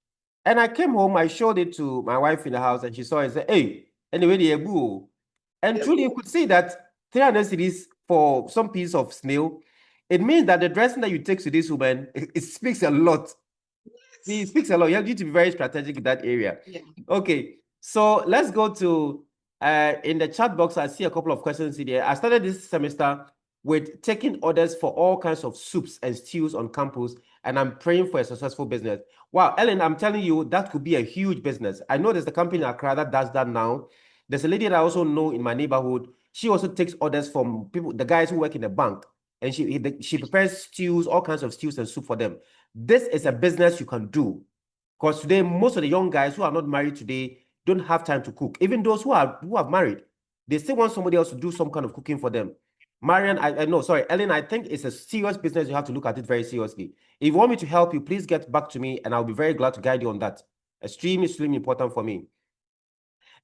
And I came home, I showed it to my wife in the house, and she saw it and said, hey, anyway, the ebu. And truly, you could see that 300 cities for some piece of snail. It means that the dressing that you take to this woman, it speaks a lot. It speaks a lot. You need to be very strategic in that area. Yeah. Okay, so let's go to in the chat box. I see a couple of questions in there. I started this semester with taking orders for all kinds of soups and stews on campus, and I'm praying for a successful business. Wow, Ellen, I'm telling you, that could be a huge business. I know there's a company in Accra that does that now. There's a lady that I also know in my neighborhood. She also takes orders from people, the guys who work in the bank, and she prepares stews, all kinds of stews and soup for them. This is a business you can do, because today most of the young guys who are not married today don't have time to cook. Even those who have married, they still want somebody else to do some kind of cooking for them. Marian, I know, sorry, Ellen, I think it's a serious business. You have to look at it very seriously. If you want me to help you, please get back to me, and I'll be very glad to guide you on that. Extremely important for me.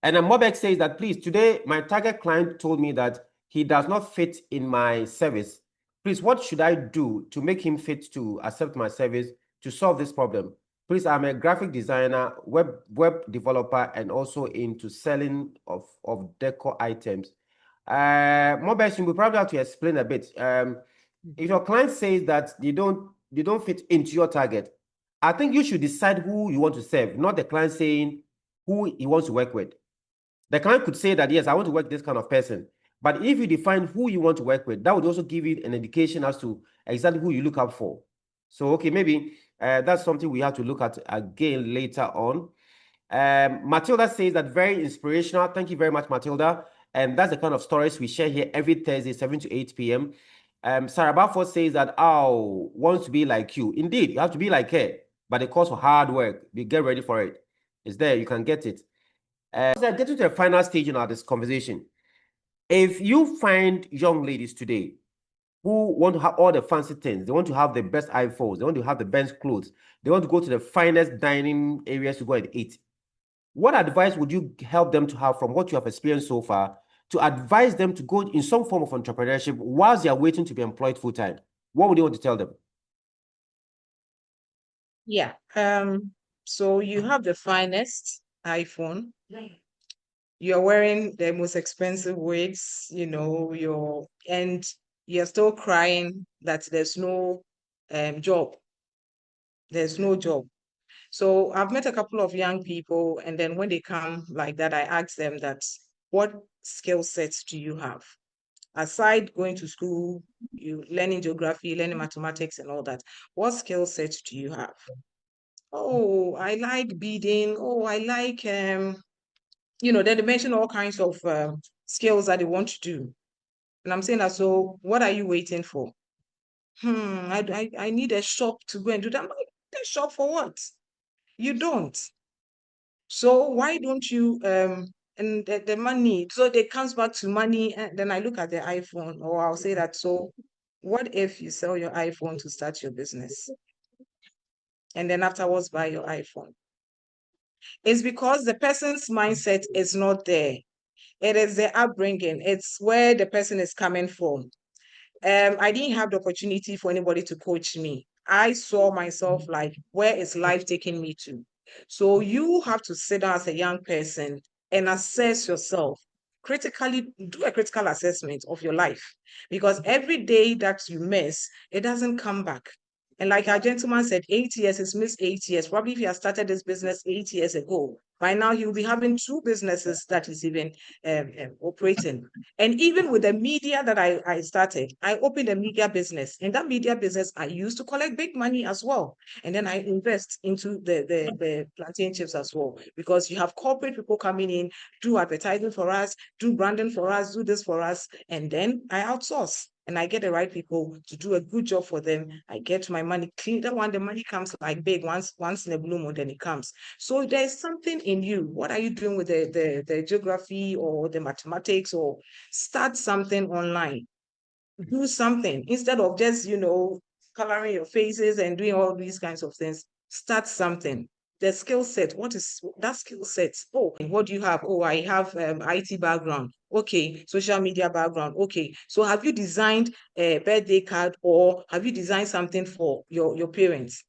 And then Mobek says that, please, today my target client told me that he does not fit in my service. Please, what should I do to make him fit to accept my service to solve this problem? Please, I'm a graphic designer, web developer, and also into selling of decor items. Mobek, you will probably have to explain a bit. If your client says that they don't fit into your target, I think you should decide who you want to serve, not the client saying who he wants to work with. The client could say that, yes, I want to work with this kind of person. But if you define who you want to work with, that would also give you an indication as to exactly who you look up for. So, okay, maybe that's something we have to look at again later on. Matilda says that very inspirational. Thank you very much, Matilda. And that's the kind of stories we share here every Thursday, 7 to 8 p.m. Sarah Bafford says that, oh, wants to be like you. Indeed, you have to be like her, but it calls for hard work. Get ready for it. It's there. You can get it. Getting to the final stage in our this conversation. If you find young ladies today who want to have all the fancy things, they want to have the best iPhones, they want to have the best clothes, they want to go to the finest dining areas to go and eat, what advice would you help them to have from what you have experienced so far to advise them to go in some form of entrepreneurship whilst they are waiting to be employed full-time? What would you want to tell them? Yeah. So you have the finest iPhone. You're wearing the most expensive wigs, and you're still crying that there's no job. There's no job. So I've met a couple of young people, and then when they come like that, I ask them that, what skill sets do you have? Aside going to school, you learning geography, learning mathematics and all that, what skill sets do you have? Oh, I like beading. Oh, I like then they mention all kinds of skills that they want to do. And I'm saying that, so what are you waiting for? I need a shop to go and do that. I'm like, a shop for what? You don't. So why don't you and the money, so it comes back to money, and then I look at the iPhone, or I'll say that, so what if you sell your iPhone to start your business? And then afterwards buy your iPhone. It's because the person's mindset is not there. It is the upbringing. It's where the person is coming from. I didn't have the opportunity for anybody to coach me. I saw myself like, where is life taking me to? So you have to sit down as a young person and assess yourself. Critically, do a critical assessment of your life, because every day that you miss, it doesn't come back. And like our gentleman said, 8 years is missed 8 years. Probably if he had started this business 8 years ago, by now he will be having 2 businesses that is even operating. And even with the media that I started, I opened a media business. And that media business I used to collect big money as well. And then I invest into the plantain chips as well. Because you have corporate people coming in, do advertising for us, do branding for us, do this for us. And then I outsource. And I get the right people to do a good job for them. I get my money clean. That one, the money comes like big once in a blue moon, then it comes. So there's something in you. What are you doing with the geography or the mathematics? Or start something online. Do something instead of just coloring your faces and doing all these kinds of things. Start something. The skill set, what is that skill set? Oh, what do you have? Oh, I have IT background. Okay, social media background. Okay, so have you designed a birthday card, or have you designed something for your parents?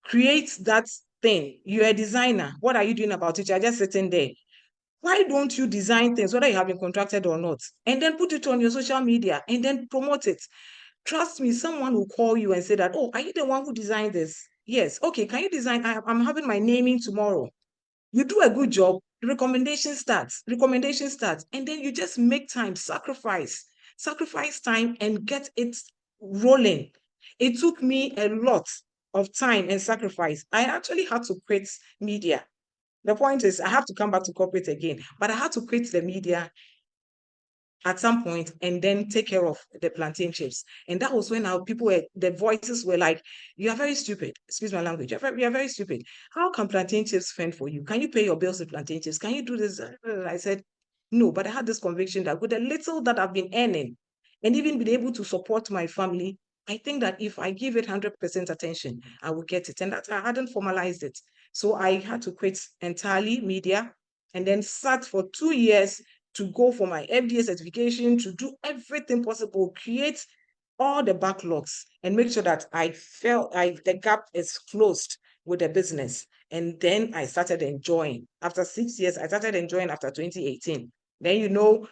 Create that thing. You're a designer. What are you doing about it? You're just sitting there. Why don't you design things, whether you have been contracted or not, and then put it on your social media and then promote it? Trust me, someone will call you and say that, oh, are you the one who designed this? Yes. Okay, can you design? I'm having my naming tomorrow. You do a good job, recommendation starts, and then you just make time, sacrifice time and get it rolling. It took me a lot of time and sacrifice. I actually had to quit media. The point is, I have to come back to corporate again, but I had to quit the media at some point and then take care of the plantain chips. And that was when our people were, the voices were like, you are very stupid. Excuse my language. You are very stupid. How can plantain chips fend for you? Can you pay your bills with plantain chips? Can you do this? I said, no, but I had this conviction that with the little that I've been earning and even been able to support my family, I think that if I give it 100% attention, I will get it. And that I hadn't formalized it. So I had to quit entirely media and then sat for 2 years to go for my FDA certification, to do everything possible, create all the backlogs and make sure that the gap is closed with the business. And then I started enjoying. After 6 years, I started enjoying after 2018. Then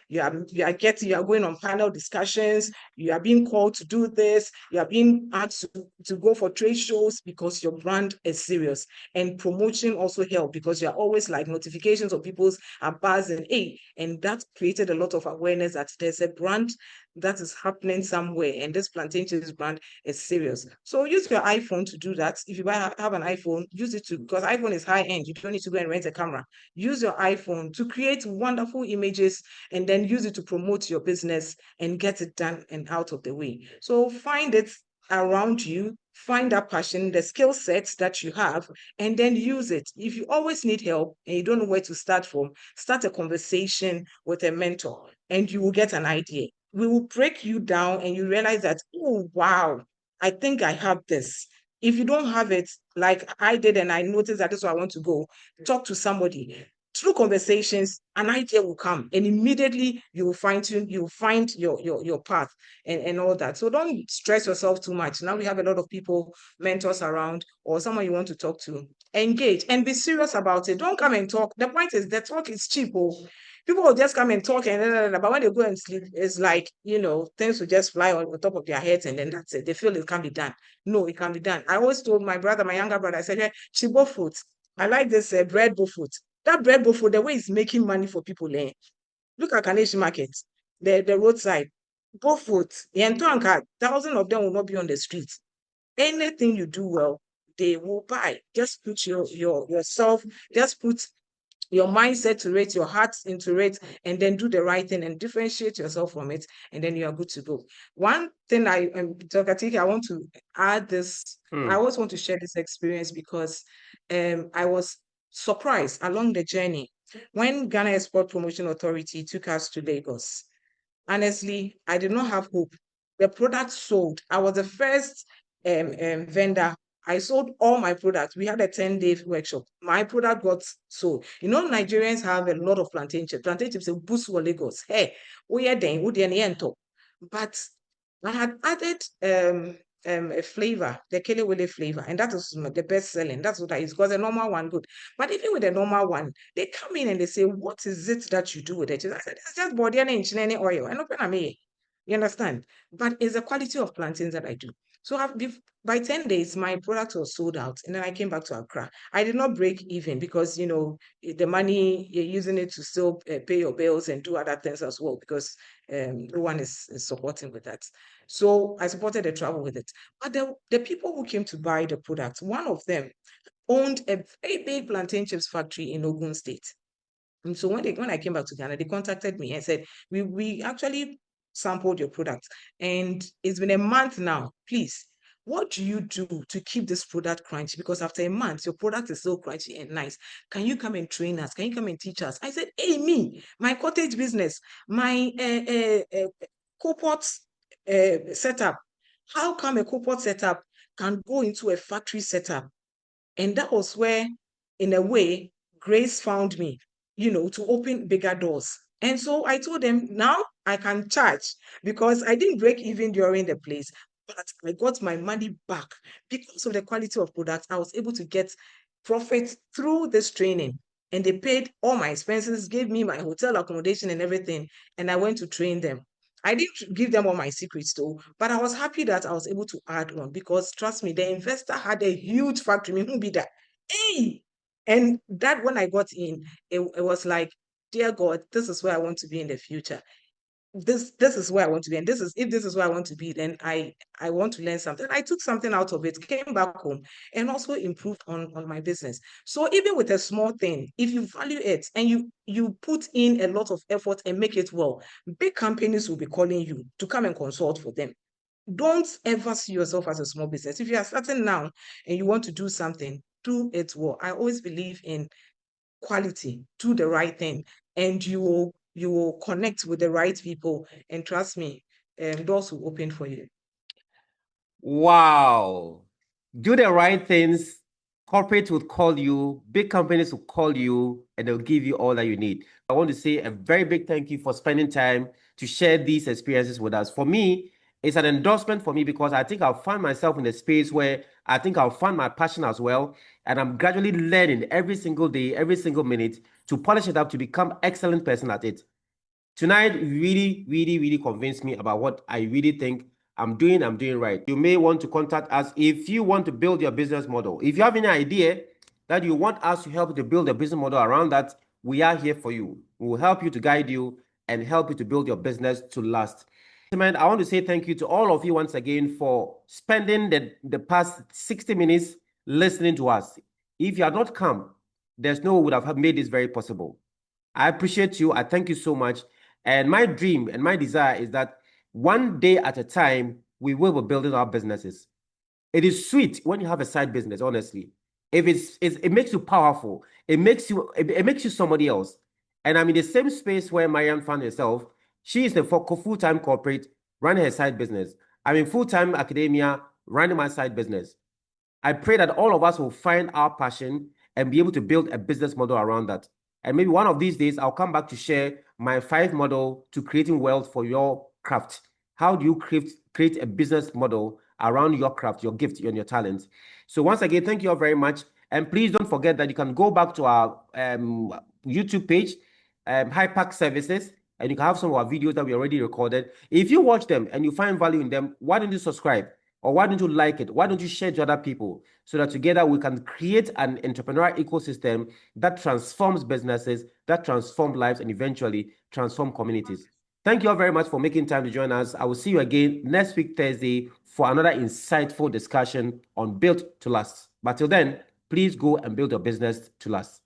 you are going on panel discussions, you are being called to do this, you are being asked to go for trade shows because your brand is serious. And promotion also helped because you're always like notifications of people's buzz and and that created a lot of awareness that there's a brand that is happening somewhere, and this plantain chips brand is serious. So use your iPhone to do that. If you have an iPhone, use it because iPhone is high end. You don't need to go and rent a camera. Use your iPhone to create wonderful images and then use it to promote your business and get it done and out of the way. So find it around you, find that passion, the skill sets that you have, and then use it. If you always need help and you don't know where to start from, start a conversation with a mentor and you will get an idea. We will break you down and you realize that, oh, wow, I think I have this. If you don't have it, like I did, and I noticed that this is where I want to go, talk to somebody. Through conversations, an idea will come, and immediately you will find your path and all that. So don't stress yourself too much. Now we have a lot of people, mentors around, or someone you want to talk to. Engage and be serious about it. Don't come and talk. The point is, the talk is cheap. Oh. People will just come and talk, but when they go and sleep, it's like, things will just fly on top of their heads, and then that's it. They feel it can be done. No, it can be done. I always told my younger brother, I said, hey, Chibo food. I like this bread food. That bread food, the way it's making money for people, look at Ghanaian market, the roadside, food, thousands of them will not be on the street. Anything you do well, they will buy. Just put yourself, just put your mindset to it, your heart into it, and then do the right thing and differentiate yourself from it, and then you are good to go. One thing Dr. Tiki, I want to add this. I always want to share this experience because I was surprised along the journey when Ghana Export Promotion Authority took us to Lagos. Honestly, I did not have hope. The product sold. I was the first vendor. I sold all my products. We had a 10-day workshop. My product got sold. Nigerians have a lot of plantain chips. Plantain chips are boost for Lagos. Hey, we are then, but I had added a flavor, the Kelewele flavor, and that is the best selling. That's what I use because the normal one good. But even with the normal one, they come in and they say, "What is it that you do with it?" I said, "It's just body and oil. I know what I mean. You understand? But it's the quality of plantains that I do." So by 10 days, my product was sold out. And then I came back to Accra. I did not break even because, the money, you're using it to still pay your bills and do other things as well because no one is supporting with that. So I supported the travel with it. But the people who came to buy the product, one of them owned a very big plantain chips factory in Ogun State. And so when I came back to Ghana, they contacted me and said, we actually sampled your product and it's been a month now. Please, what do you do to keep this product crunchy? Because after a month, your product is so crunchy and nice. Can you come and train us? Can you come and teach us? I said, hey, me, my cottage business, my co-pot setup. How come a co-pot setup can go into a factory setup? And that was where, in a way, grace found me, to open bigger doors. And so I told them, now I can charge because I didn't break even during the place, but I got my money back because of the quality of product. I was able to get profit through this training. And they paid all my expenses, gave me my hotel accommodation and everything. And I went to train them. I didn't give them all my secrets though, but I was happy that I was able to add on because trust me, the investor had a huge factory. Who be that? Hey! And that when I got in, it was like, dear God, this is where I want to be in the future. This is where I want to be, and this is where I want to be, then I want to learn something. I took something out of it, came back home, and also improved on my business. So even with a small thing, if you value it and you put in a lot of effort and make it well, big companies will be calling you to come and consult for them. Don't ever see yourself as a small business. If you are starting now and you want to do something, do it well. I always believe in quality, do the right thing, and you will connect with the right people, and trust me, doors will open for you. Wow. Do the right things. Corporate will call you, big companies will call you, and they'll give you all that you need. I want to say a very big thank you for spending time to share these experiences with us. For me, it's an endorsement for me because I think I'll find myself in a space where I think I'll find my passion as well. And I'm gradually learning every single day, every single minute to polish it up to become excellent person at it. Tonight really, really, really convinced me about what I really think I'm doing right. You may want to contact us if you want to build your business model. If you have any idea that you want us to help you to build a business model around that, we are here for you. We will help you to guide you and help you to build your business to last. I want to say thank you to all of you once again for spending the past 60 minutes listening to us. If you had not come, there's no way we would have made this very possible. I appreciate you. I thank you so much. And my dream and my desire is that one day at a time, we will be building our businesses. It is sweet when you have a side business, honestly. If it makes you powerful, it makes you somebody else. And I'm in the same space where Marian found herself. She is the full-time corporate, running her side business. I'm in full-time academia, running my side business. I pray that all of us will find our passion and be able to build a business model around that. And maybe one of these days, I'll come back to share my 5 model to creating wealth for your craft. How do you create a business model around your craft, your gift, and your talent? So once again, thank you all very much. And please don't forget that you can go back to our YouTube page, High Park Services, and you can have some of our videos that we already recorded. If you watch them and you find value in them, why don't you subscribe? Or why don't you like it? Why don't you share it to other people so that together we can create an entrepreneurial ecosystem that transforms businesses, that transform lives, and eventually transform communities. Thank you all very much for making time to join us. I will see you again next week, Thursday, for another insightful discussion on Built to Last. But till then, please go and build your business to last.